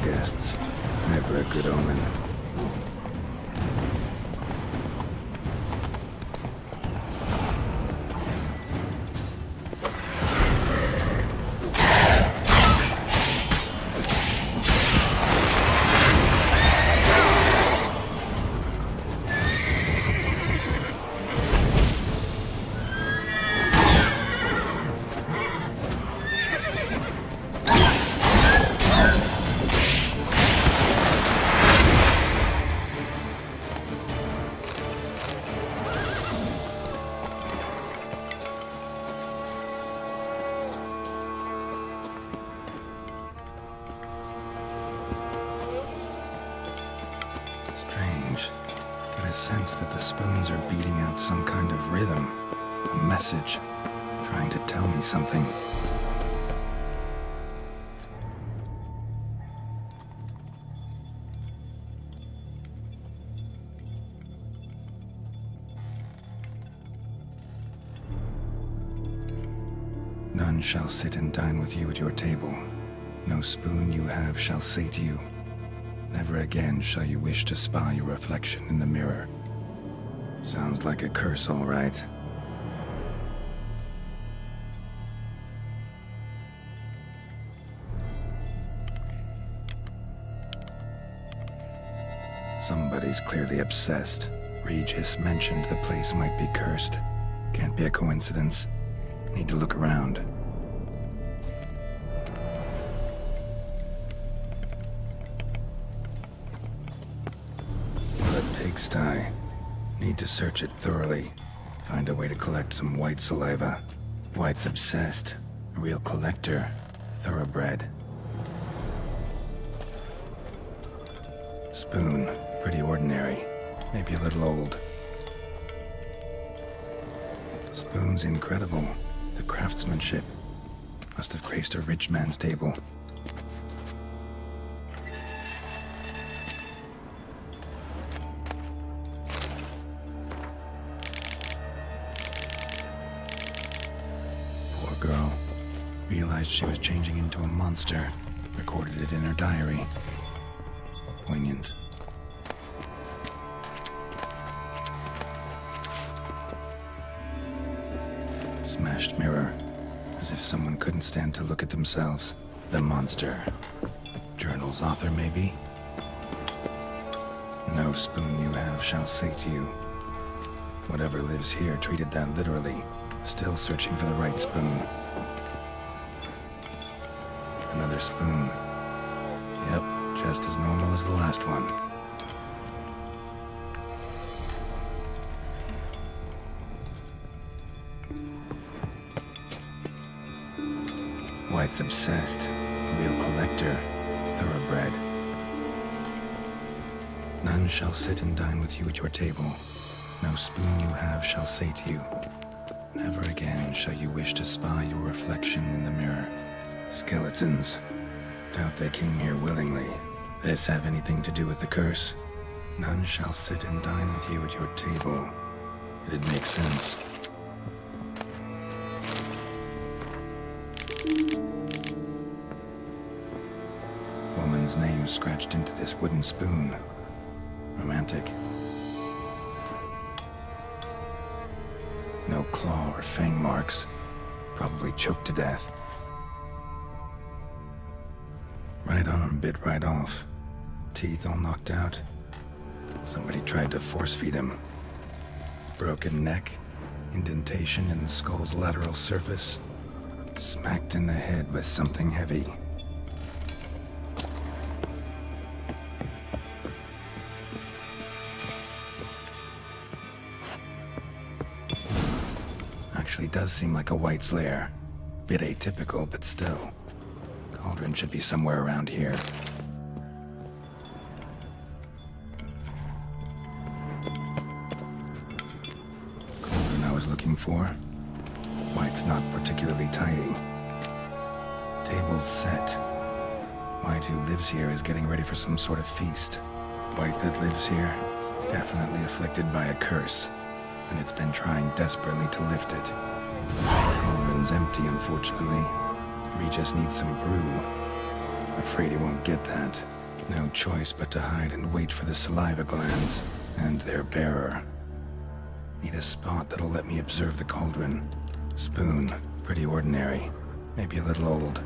guests. Never a good omen. Sense that the spoons are beating out some kind of rhythm, a message, trying to tell me something. None shall sit and dine with you at your table. No spoon you have shall sate you. Never again shall you wish to spy your reflection in the mirror. Sounds like a curse, all right. Somebody's clearly obsessed. Regis mentioned the place might be cursed. Can't be a coincidence. Need to look around. Pigsty. Need to search it thoroughly. Find a way to collect some white saliva. White's obsessed. A real collector. Thoroughbred. Spoon. Pretty ordinary. Maybe a little old. Spoon's incredible. The craftsmanship. Must have graced a rich man's table. Girl realized she was changing into a monster, recorded it in her diary. Poignant. Smashed mirror, as if someone couldn't stand to look at themselves. The monster. Journal's author, maybe? No spoon you have shall sate you. Whatever lives here treated that literally. Still searching for the right spoon. Another spoon. Yep, just as normal as the last one. White's obsessed. A real collector. Thoroughbred. None shall sit and dine with you at your table. No spoon you have shall sate you. Never again shall you wish to spy your reflection in the mirror. Skeletons. Doubt they came here willingly. This have anything to do with the curse? None shall sit and dine with you at your table. It'd make sense. Woman's name scratched into this wooden spoon. Romantic. No claw or fang marks. Probably choked to death. Right arm bit right off. Teeth all knocked out. Somebody tried to force feed him. Broken neck. Indentation in the skull's lateral surface. Smacked in the head with something heavy. Actually does seem like a White's lair. Bit atypical, but still. Cauldron should be somewhere around here. Cauldron I was looking for. White's not particularly tidy. Table's set. White who lives here is getting ready for some sort of feast. White that lives here, definitely afflicted by a curse. And it's been trying desperately to lift it. Cauldron's empty, unfortunately. We just need some brew. Afraid he won't get that. No choice but to hide and wait for the saliva glands and their bearer. Need a spot that'll let me observe the cauldron. Spoon, pretty ordinary. Maybe a little old.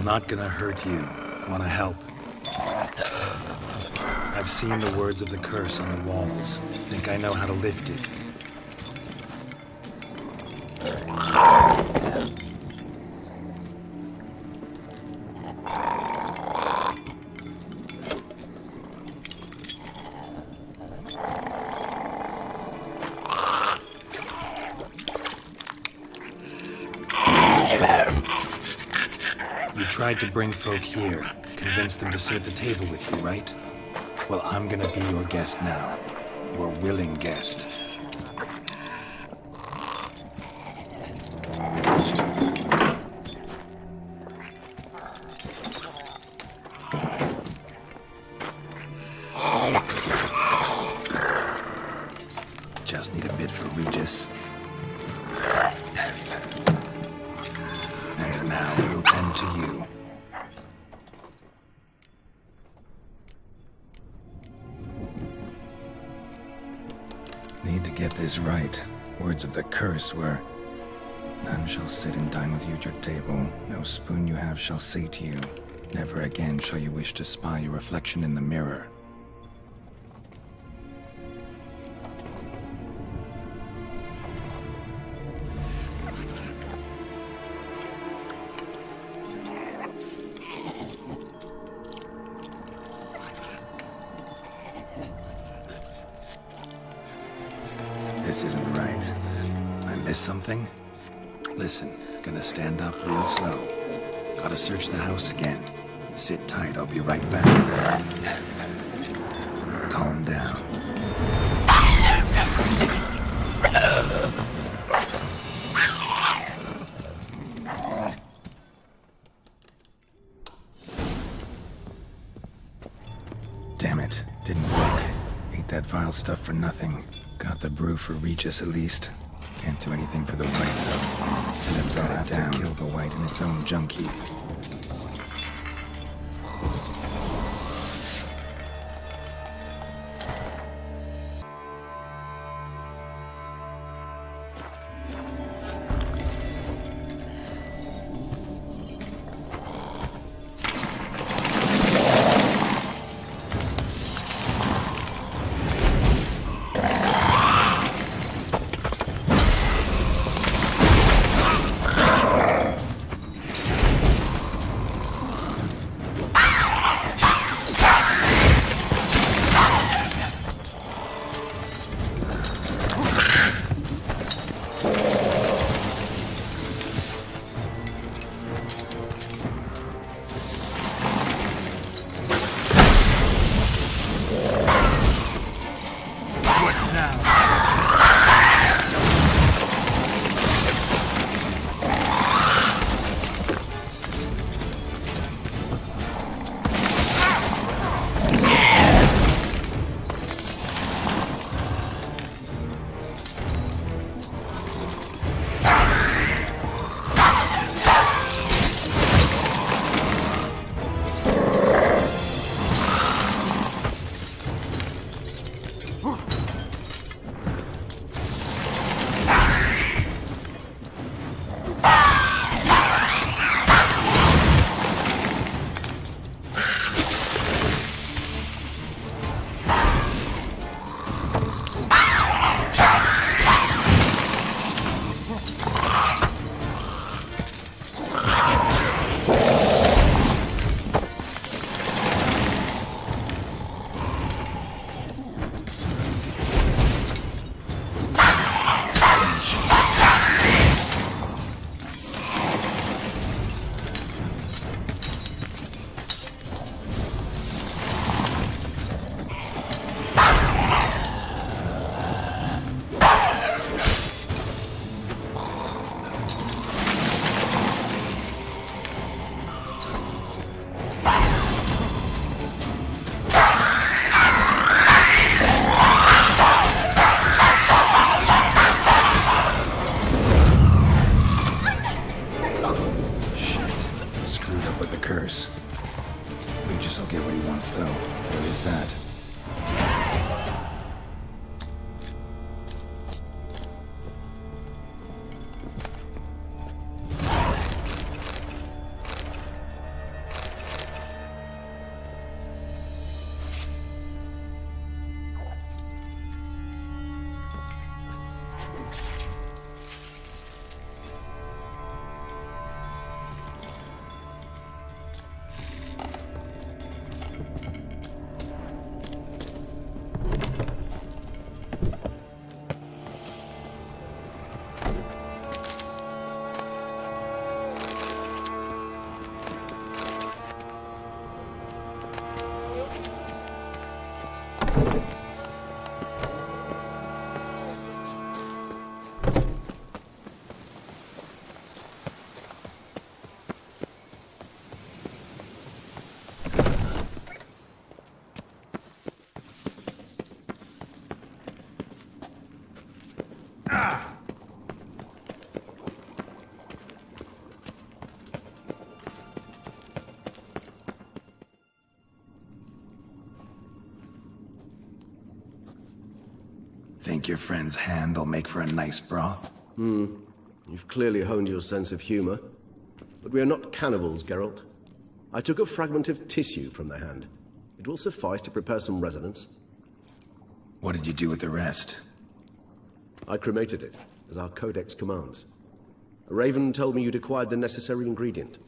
Not gonna hurt you. Wanna help? I've seen the words of the curse on the walls. Think I know how to lift it. You tried to bring folk here, convince them to sit at the table with you, right? Well, I'm gonna be your guest now. Your willing guest. Just need a bit for Regis. And now we'll tend to you. Need to get this right. Words of the curse were, "None shall sit and dine with you at your table. No spoon you have shall sate you. Never again shall you wish to spy your reflection in the mirror." This isn't right. I missed something? Listen, gonna stand up real slow. Gotta search the house again. Sit tight, I'll be right back. Calm down. Damn it, didn't work. Ate that vile stuff for nothing. Got the brew for Regis at least. Can't do anything for the white though. Seems I'll have to kill the white in its own junk heap. Think your friend's hand will make for a nice broth? You've clearly honed your sense of humor. But we are not cannibals, Geralt. I took a fragment of tissue from their hand. It will suffice to prepare some resonance. What did you do with the rest? I cremated it, as our codex commands. A raven told me you'd acquired the necessary ingredient.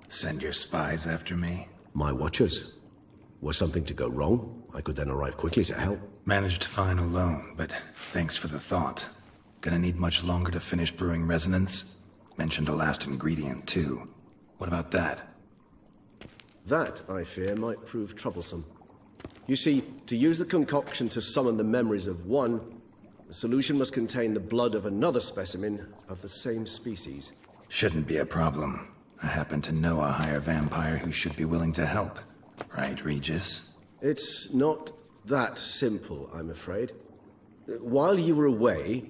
Send your spies after me? My watchers. Were something to go wrong, I could then arrive quickly to help. Managed fine alone, but thanks for the thought. Gonna need much longer to finish brewing resonance? Mentioned a last ingredient, too. What about that? That, I fear, might prove troublesome. You see, to use the concoction to summon the memories of one, the solution must contain the blood of another specimen of the same species. Shouldn't be a problem. I happen to know a higher vampire who should be willing to help. Right, Regis? It's not that simple, I'm afraid. While you were away,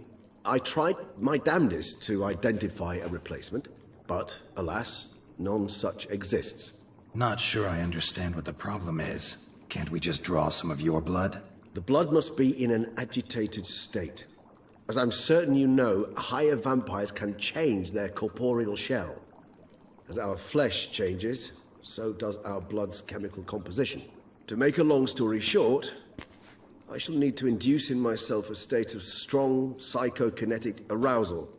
I tried my damnedest to identify a replacement, but alas, none such exists. Not sure I understand what the problem is. Can't we just draw some of your blood? The blood must be in an agitated state. As I'm certain you know, higher vampires can change their corporeal shell. As our flesh changes, so does our blood's chemical composition. To make a long story short, I shall need to induce in myself a state of strong psychokinetic arousal.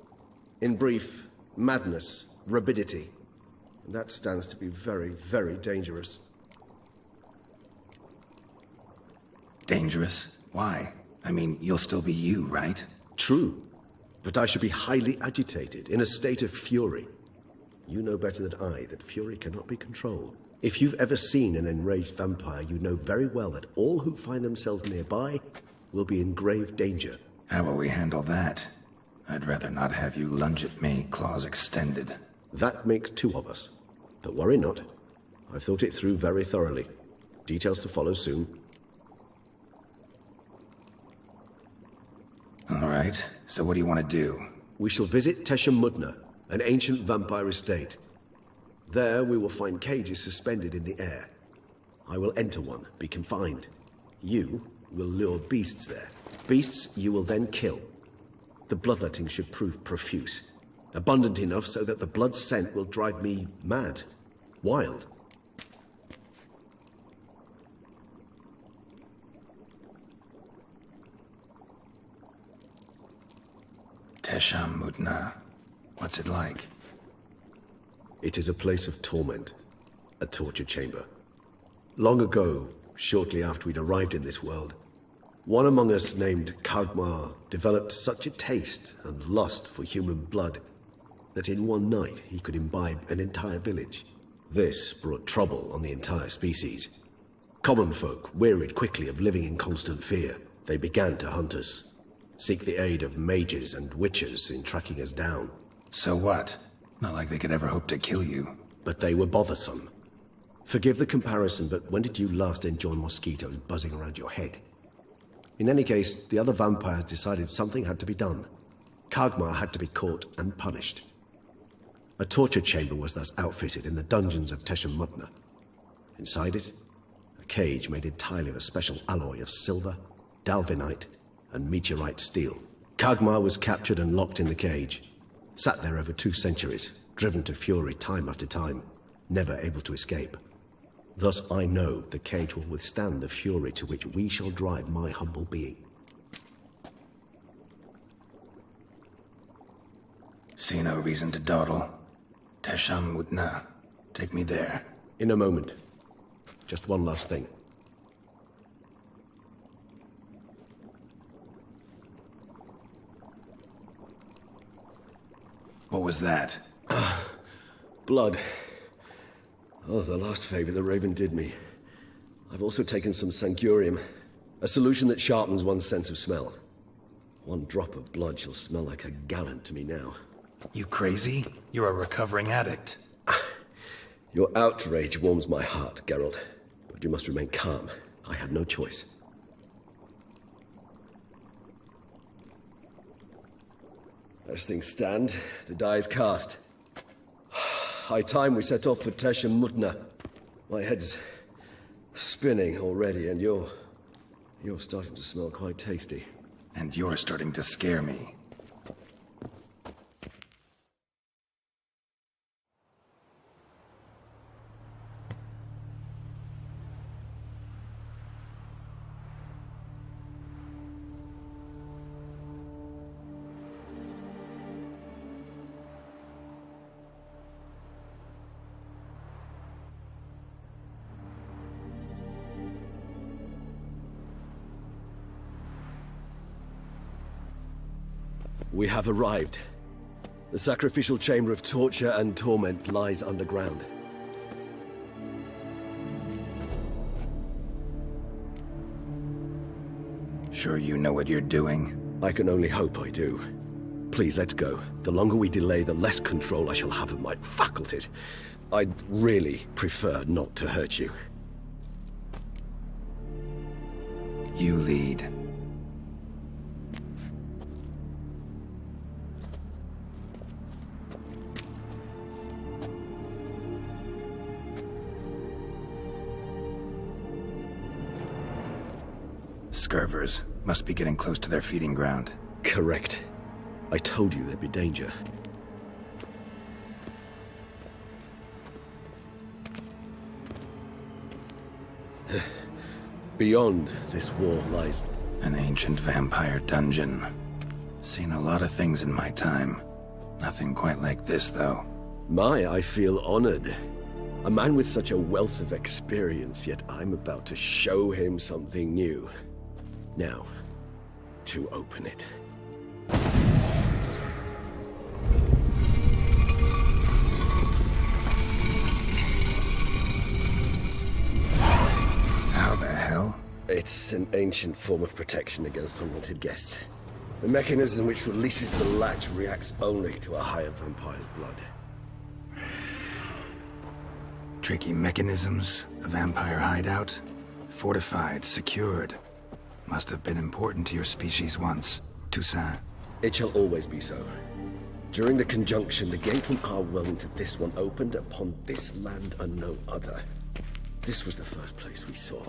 In brief, madness, rabidity. And that stands to be very, very dangerous. Dangerous? Why? I mean, you'll still be you, right? True, but I should be highly agitated, in a state of fury. You know better than I that fury cannot be controlled. If you've ever seen an enraged vampire, you know very well that all who find themselves nearby will be in grave danger. How will we handle that? I'd rather not have you lunge at me, claws extended. That makes two of us. But worry not. I've thought it through very thoroughly. Details to follow soon. All right, so what do you want to do? We shall visit Tesha Mutna, an ancient vampire estate. There we will find cages suspended in the air. I will enter one, be confined. You will lure beasts there. Beasts you will then kill. The bloodletting should prove profuse. Abundant enough so that the blood scent will drive me mad. Wild. Tesha Mutna. What's it like? It is a place of torment. A torture chamber. Long ago, shortly after we'd arrived in this world, one among us named Kagmar developed such a taste and lust for human blood that in one night he could imbibe an entire village. This brought trouble on the entire species. Common folk wearied quickly of living in constant fear. They began to hunt us, seek the aid of mages and witches in tracking us down. So what? Not like they could ever hope to kill you. But they were bothersome. Forgive the comparison, but when did you last enjoy mosquitoes buzzing around your head? In any case, the other vampires decided something had to be done. Kagmar had to be caught and punished. A torture chamber was thus outfitted in the dungeons of Tesha Mutna. Inside it, a cage made entirely of a special alloy of silver, dalvinite, and meteorite steel. Kagmar was captured and locked in the cage. Sat there over 2 centuries, driven to fury time after time, never able to escape. Thus I know the cage will withstand the fury to which we shall drive my humble being. See no reason to dawdle. Tesha Mutna. Take me there. In a moment. Just one last thing. What was that? Blood. Oh, the last favor the Raven did me. I've also taken some sancurium, a solution that sharpens one's sense of smell. One drop of blood shall smell like a gallon to me now. You crazy? You're a recovering addict. Your outrage warms my heart, Geralt. But you must remain calm. I had no choice. As things stand, the die is cast. High time we set off for Tesha Mutna. My head's Spinning already, and you're starting to smell quite tasty. And you're starting to scare me. We have arrived. The sacrificial chamber of torture and torment lies underground. Sure you know what you're doing? I can only hope I do. Please, let's go. The longer we delay, the less control I shall have of my faculties. I'd really prefer not to hurt you. You lead. Scurvers must be getting close to their feeding ground. Correct. I told you there'd be danger. Beyond this wall lies... An ancient vampire dungeon. Seen a lot of things in my time. Nothing quite like this, though. I feel honored. A man with such a wealth of experience, yet I'm about to show him something new. Now, to open it. How the hell? It's an ancient form of protection against unwanted guests. The mechanism which releases the latch reacts only to a higher vampire's blood. Tricky mechanisms, a vampire hideout, fortified, secured. Must have been important to your species once, Toussaint. It shall always be so. During the conjunction, the gate from our world into this one opened upon this land and no other. This was the first place we saw.